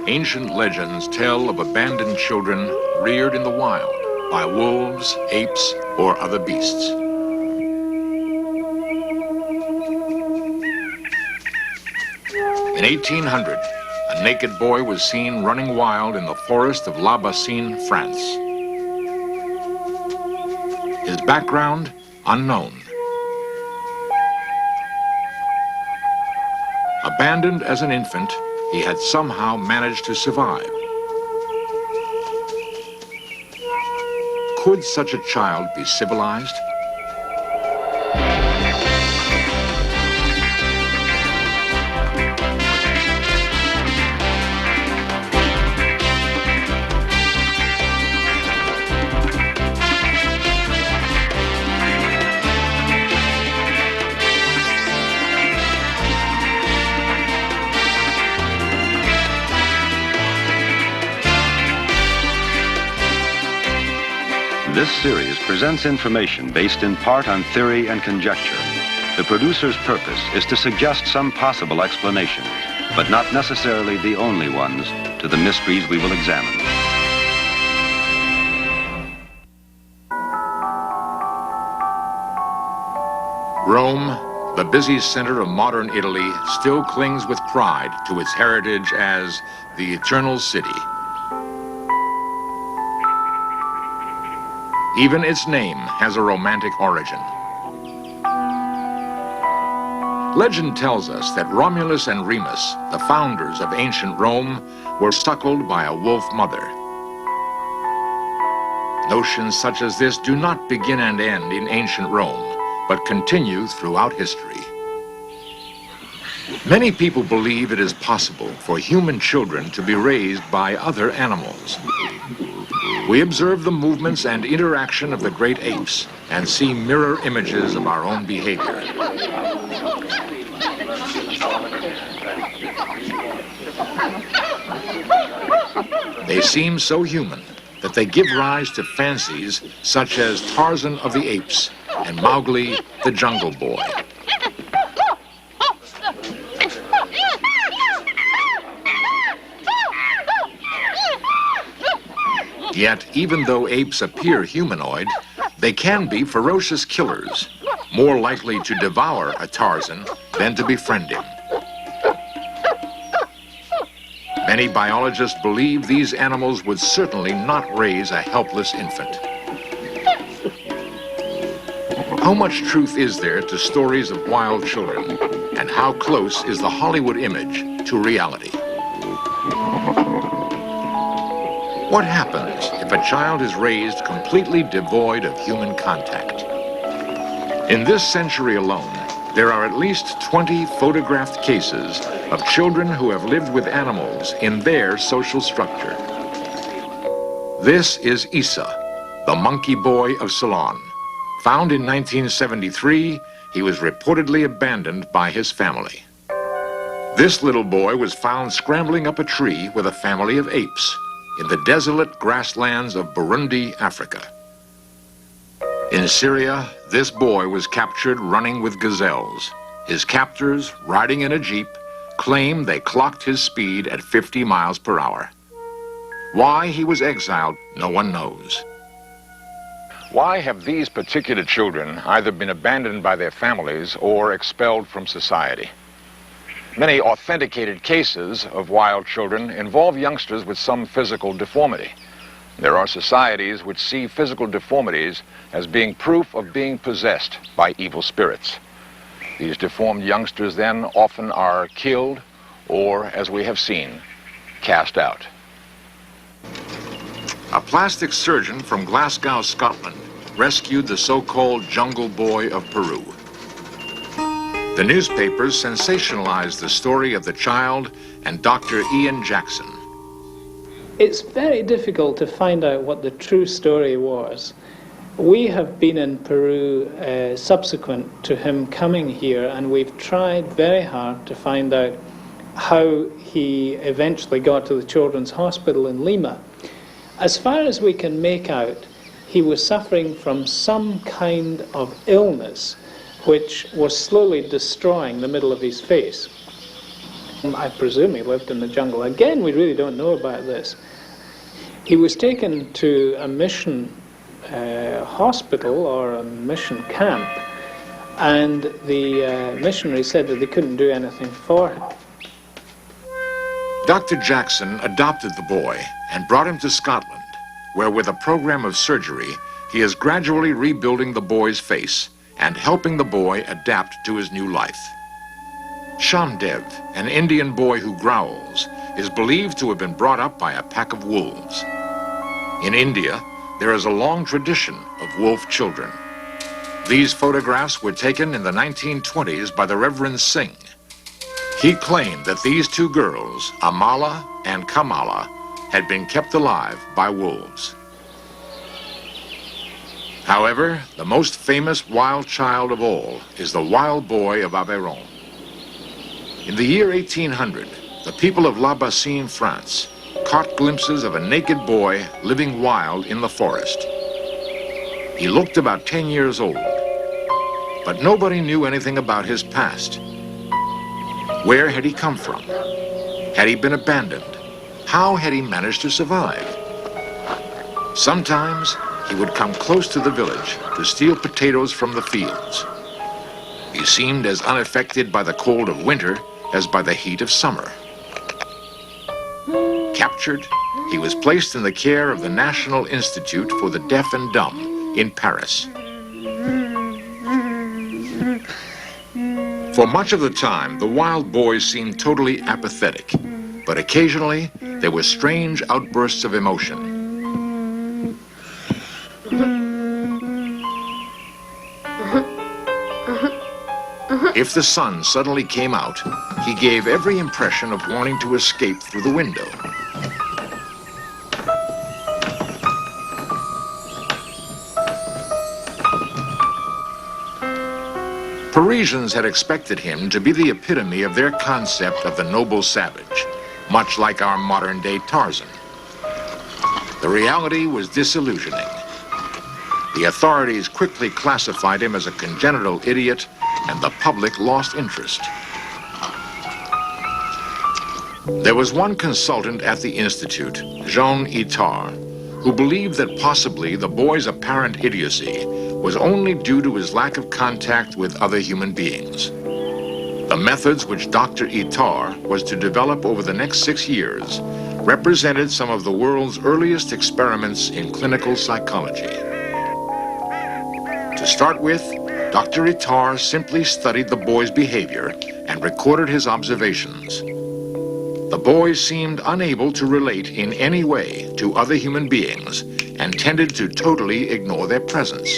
Ancient legends tell of abandoned children reared in the wild by wolves, apes, or other beasts. In 1800, a naked boy was seen running wild in the forest of La Bassine, France. His background, unknown. Abandoned as an infant, he had somehow managed to survive. Could such a child be civilized? This series presents information based in part on theory and conjecture. The producer's purpose is to suggest some possible explanations, but not necessarily the only ones, to the mysteries we will examine. Rome, the busy center of modern Italy, still clings with pride to its heritage as the Eternal City. Even its name has a romantic origin. Legend tells us that Romulus and Remus, the founders of ancient Rome, were suckled by a wolf mother. Notions such as this do not begin and end in ancient Rome, but continue throughout history. Many people believe it is possible for human children to be raised by other animals. We observe the movements and interaction of the great apes and see mirror images of our own behavior. They seem so human that they give rise to fancies such as Tarzan of the Apes and Mowgli the Jungle Boy. Yet, even though apes appear humanoid, they can be ferocious killers, more likely to devour a Tarzan than to befriend him. Many biologists believe these animals would certainly not raise a helpless infant. How much truth is there to stories of wild children, and how close is the Hollywood image to reality? What happens if a child is raised completely devoid of human contact? In this century alone, there are at least 20 photographed cases of children who have lived with animals in their social structure. This is Issa, the monkey boy of Ceylon. Found in 1973, he was reportedly abandoned by his family. This little boy was found scrambling up a tree with a family of apes in the desolate grasslands of Burundi, Africa. In Syria, this boy was captured running with gazelles. His captors, riding in a jeep, claim they clocked his speed at 50 miles per hour. Why he was exiled, no one knows. Why have these particular children either been abandoned by their families or expelled from society? Many authenticated cases of wild children involve youngsters with some physical deformity. There are societies which see physical deformities as being proof of being possessed by evil spirits. These deformed youngsters then often are killed or, as we have seen, cast out. A plastic surgeon from Glasgow, Scotland, rescued the so-called Jungle Boy of Peru. The newspapers sensationalized the story of the child and Dr. Ian Jackson. It's very difficult to find out what the true story was. We have been in Peru subsequent to him coming here, and we've tried very hard to find out how he eventually got to the Children's Hospital in Lima. As far as we can make out, he was suffering from some kind of illness which was slowly destroying the middle of his face. I presume he lived in the jungle. Again, we really don't know about this. He was taken to a mission hospital or a mission camp, and the missionary said that they couldn't do anything for him. Dr. Jackson adopted the boy and brought him to Scotland, where with a program of surgery, he is gradually rebuilding the boy's face and helping the boy adapt to his new life. Shamdev, an Indian boy who growls, is believed to have been brought up by a pack of wolves. In India, there is a long tradition of wolf children. These photographs were taken in the 1920s by the Reverend Singh. He claimed that these two girls, Amala and Kamala, had been kept alive by wolves. However, the most famous wild child of all is the wild boy of Aveyron. In the year 1800, the people of La Bassine, France, caught glimpses of a naked boy living wild in the forest. He looked about 10 years old, but nobody knew anything about his past. Where had he come from? Had he been abandoned? How had he managed to survive? Sometimes he would come close to the village to steal potatoes from the fields. He seemed as unaffected by the cold of winter as by the heat of summer. Captured, he was placed in the care of the National Institute for the Deaf and Dumb in Paris. For much of the time, the wild boy seemed totally apathetic, but occasionally there were strange outbursts of emotion. If the sun suddenly came out, he gave every impression of wanting to escape through the window. Parisians had expected him to be the epitome of their concept of the noble savage, much like our modern-day Tarzan. The reality was disillusioning. The authorities quickly classified him as a congenital idiot, and the public lost interest. There was one consultant at the Institute, Jean Itard, who believed that possibly the boy's apparent idiocy was only due to his lack of contact with other human beings. The methods which Dr. Itard was to develop over the next 6 years represented some of the world's earliest experiments in clinical psychology. To start with, Dr. Itard simply studied the boy's behavior and recorded his observations. The boy seemed unable to relate in any way to other human beings and tended to totally ignore their presence.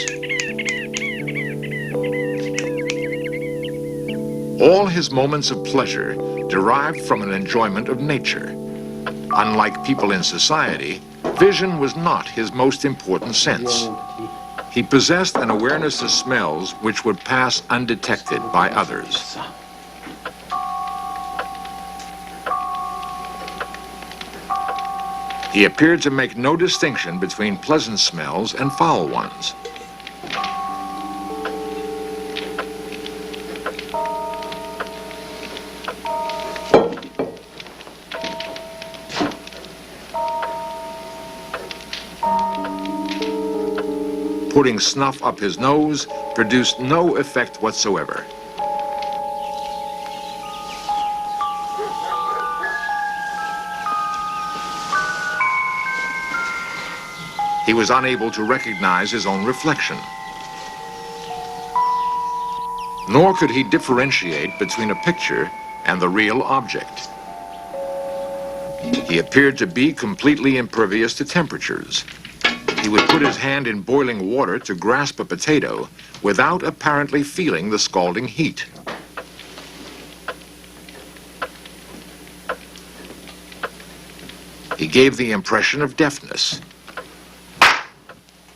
All his moments of pleasure derived from an enjoyment of nature. Unlike people in society, vision was not his most important sense. He possessed an awareness of smells which would pass undetected by others. He appeared to make no distinction between pleasant smells and foul ones. Putting snuff up his nose produced no effect whatsoever. He was unable to recognize his own reflection. Nor could he differentiate between a picture and the real object. He appeared to be completely impervious to temperatures. He would put his hand in boiling water to grasp a potato without apparently feeling the scalding heat. He gave the impression of deafness.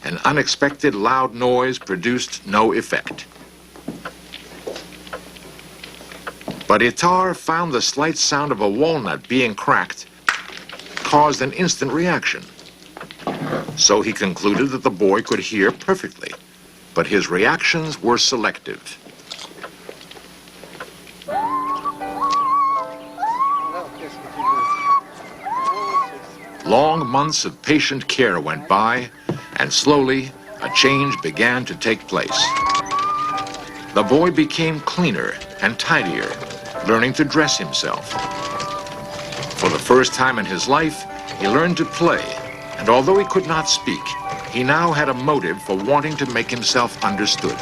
An unexpected loud noise produced no effect. But Itard found the slight sound of a walnut being cracked caused an instant reaction. So he concluded that the boy could hear perfectly, but his reactions were selective. Long months of patient care went by, and slowly a change began to take place. The boy became cleaner and tidier, learning to dress himself. For the first time in his life, he learned to play, and although he could not speak, he now had a motive for wanting to make himself understood.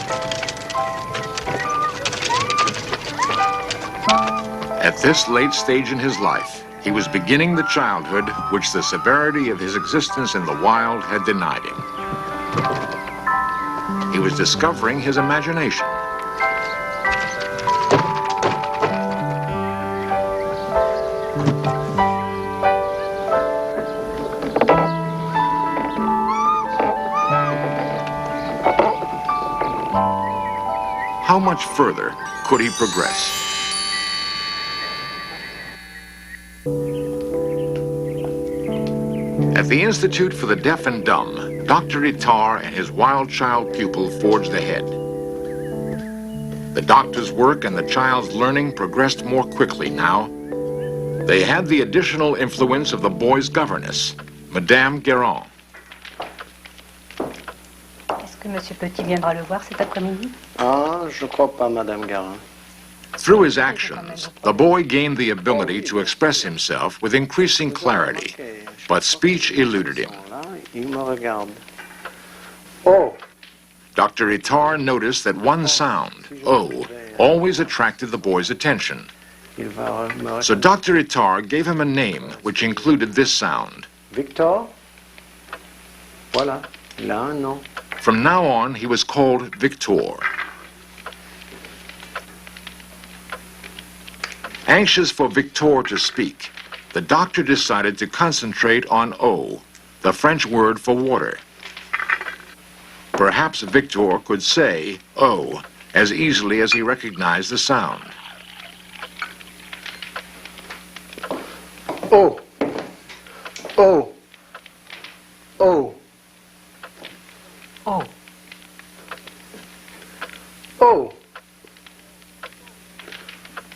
At this late stage in his life, he was beginning the childhood which the severity of his existence in the wild had denied him. He was discovering his imagination. How much further could he progress? At the Institute for the Deaf and Dumb, Dr. Itar and his wild child pupil forged ahead. The doctor's work and the child's learning progressed more quickly now. They had the additional influence of the boy's governess, Madame Guérin. Est-ce que Monsieur Petit viendra le voir cet après-midi? Ah, je crois pas, Madame Guérin. Through his actions, the boy gained the ability to express himself with increasing clarity, but speech eluded him. Il me regarde. Oh! Dr. Itar noticed that one sound, O, always attracted the boy's attention. So Dr. Itar gave him a name which included this sound. Victor? Voilà, il a un nom. From now on, he was called Victor. Anxious for Victor to speak, the doctor decided to concentrate on eau, the French word for water. Perhaps Victor could say eau as easily as he recognized the sound. Oh! Oh! Oh! Oh. Oh!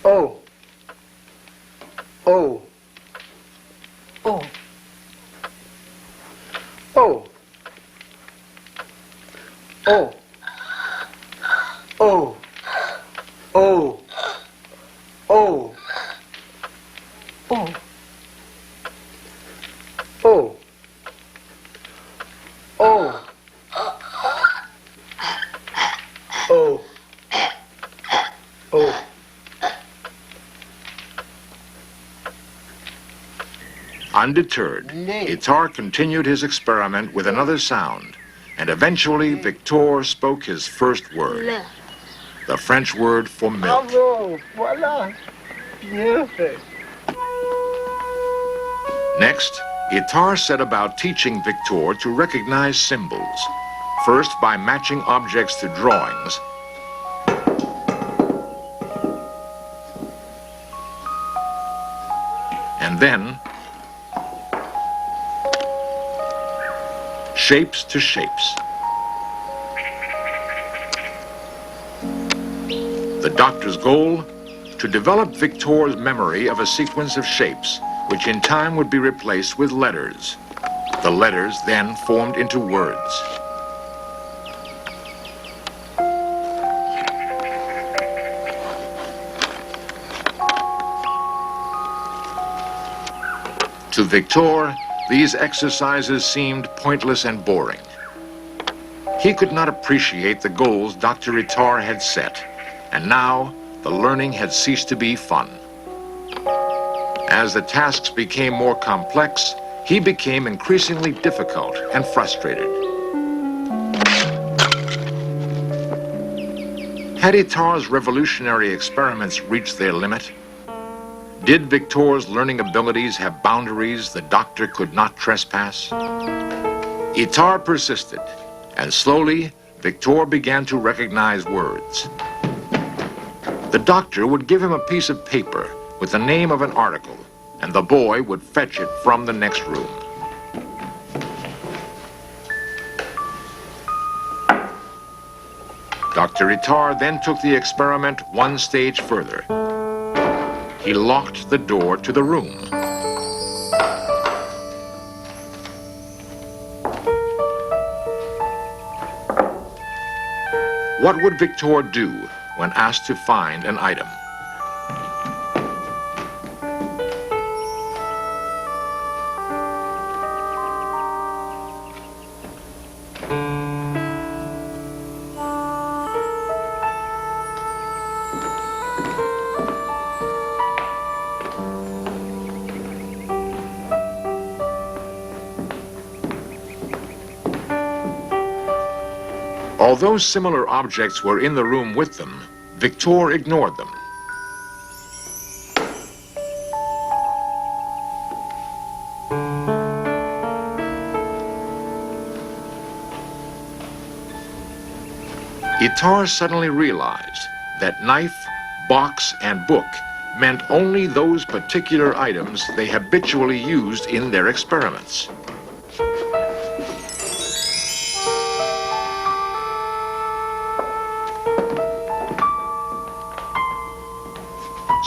Oh! Oh! Oh. Oh! Oh! Oh! Oh! Oh! Oh. Oh! Oh! Oh! Oh! Undeterred, Itar continued his experiment with another sound, and eventually Victor spoke his first word, the French word for milk. Bravo! Voilà! Bien fait! Next, Itar set about teaching Victor to recognize symbols, first by matching objects to drawings, and then shapes to shapes. The doctor's goal? To develop Victor's memory of a sequence of shapes, which in time would be replaced with letters. The letters then formed into words. To Victor, these exercises seemed pointless and boring. He could not appreciate the goals Dr. Itar had set, and now the learning had ceased to be fun. As the tasks became more complex, he became increasingly difficult and frustrated. Had Itar's revolutionary experiments reached their limit? Did Victor's learning abilities have boundaries the doctor could not trespass? Itar persisted, and slowly, Victor began to recognize words. The doctor would give him a piece of paper with the name of an article, and the boy would fetch it from the next room. Dr. Itar then took the experiment one stage further. He locked the door to the room. What would Victor do when asked to find an item? Although similar objects were in the room with them, Victor ignored them. Itard suddenly realized that knife, box, and book meant only those particular items they habitually used in their experiments.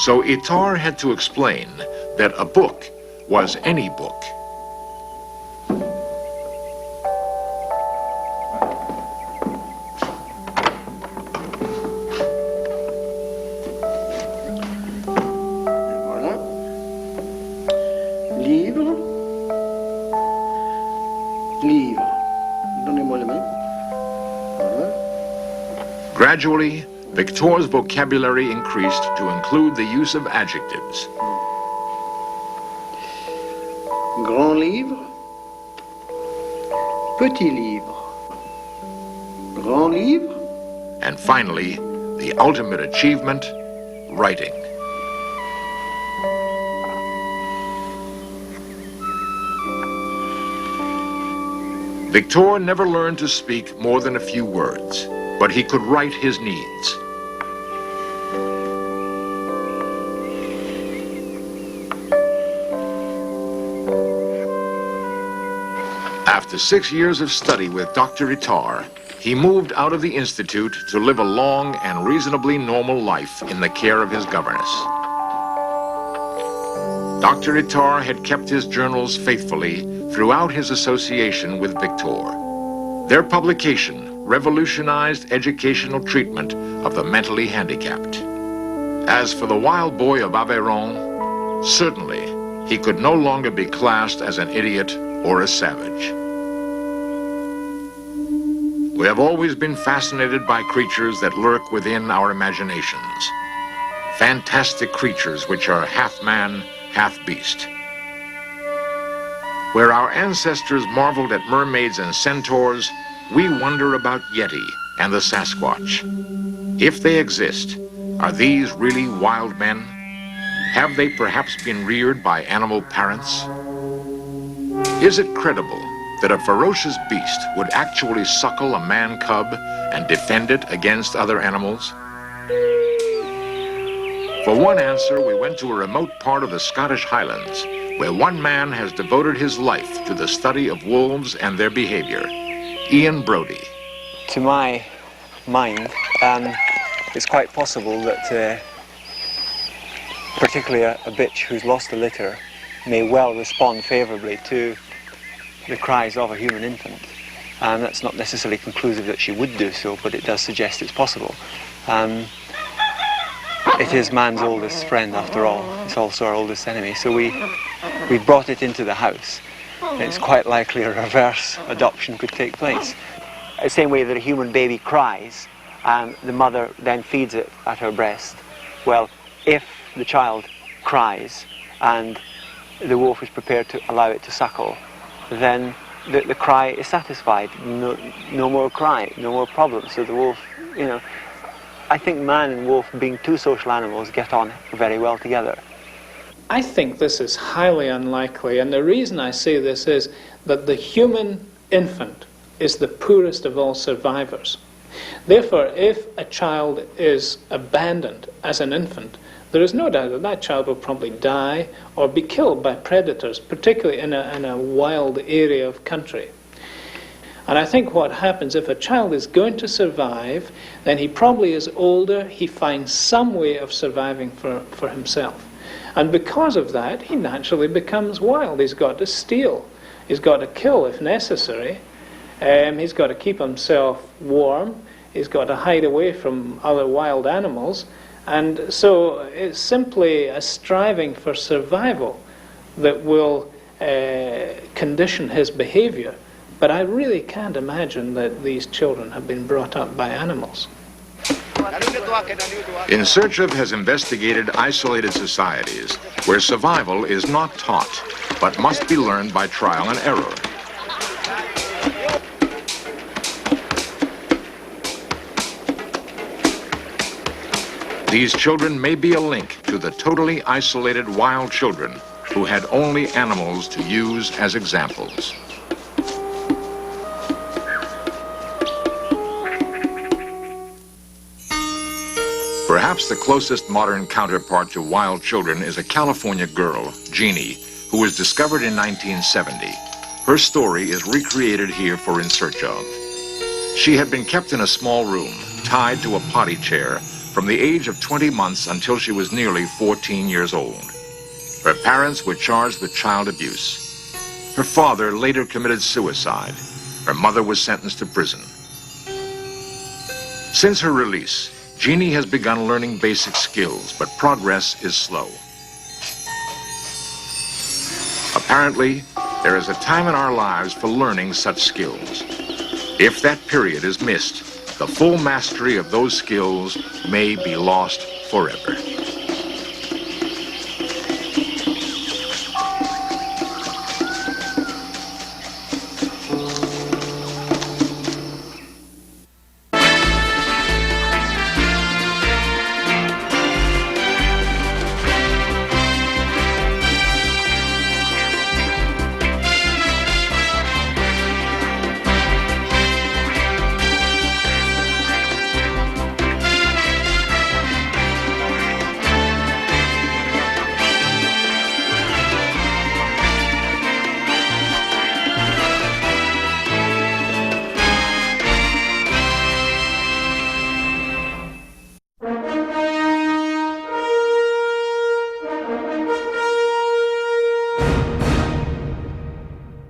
So Itard had to explain that a book was any book. Voilà. Livre. Livre. Donnez-moi la main. Voilà. Gradually, Victor's vocabulary increased to include the use of adjectives. Grand livre. Petit livre. Grand livre. And finally, the ultimate achievement, writing. Victor never learned to speak more than a few words, but he could write his needs. After 6 years of study with Dr. Itard, he moved out of the Institute to live a long and reasonably normal life in the care of his governess. Dr. Itard had kept his journals faithfully throughout his association with Victor. Their publication revolutionized educational treatment of the mentally handicapped. As for the wild boy of Aveyron, certainly he could no longer be classed as an idiot or a savage. We have always been fascinated by creatures that lurk within our imaginations. Fantastic creatures which are half man, half beast. Where our ancestors marveled at mermaids and centaurs, we wonder about Yeti and the Sasquatch. If they exist, are these really wild men? Have they perhaps been reared by animal parents? Is it credible that a ferocious beast would actually suckle a man cub and defend it against other animals? For one answer, we went to a remote part of the Scottish Highlands, where one man has devoted his life to the study of wolves and their behavior. Ian Brodie. To my mind, it's quite possible that particularly a bitch who's lost a litter may well respond favourably to the cries of a human infant. And that's not necessarily conclusive that she would do so, but it does suggest it's possible. It is man's oldest friend after all. It's also our oldest enemy. So we brought it into the house. It's quite likely a reverse adoption could take place. The same way that a human baby cries and the mother then feeds it at her breast. Well, if the child cries and the wolf is prepared to allow it to suckle, then the cry is satisfied. No more cry, no more problems. So the wolf, I think man and wolf, being two social animals, get on very well together. I think this is highly unlikely, and the reason I say this is that the human infant is the poorest of all survivors. Therefore, if a child is abandoned as an infant, there is no doubt that that child will probably die or be killed by predators, particularly in a wild area of country. And I think what happens, if a child is going to survive, then he probably is older, he finds some way of surviving for himself. And because of that, he naturally becomes wild. He's got to steal. He's got to kill if necessary. He's got to keep himself warm. he's got to hide away from other wild animals. And so it's simply a striving for survival that will condition his behavior. But I really can't imagine that these children have been brought up by animals. In Search Of has investigated isolated societies where survival is not taught, but must be learned by trial and error. These children may be a link to the totally isolated wild children who had only animals to use as examples. Perhaps the closest modern counterpart to wild children is a California girl, Jeannie, who was discovered in 1970. Her story is recreated here for In Search Of. She had been kept in a small room, tied to a potty chair, from the age of 20 months until she was nearly 14 years old. Her parents were charged with child abuse. Her father later committed suicide. Her mother was sentenced to prison. Since her release, Jeannie has begun learning basic skills, but progress is slow. Apparently, there is a time in our lives for learning such skills. If that period is missed, the full mastery of those skills may be lost forever.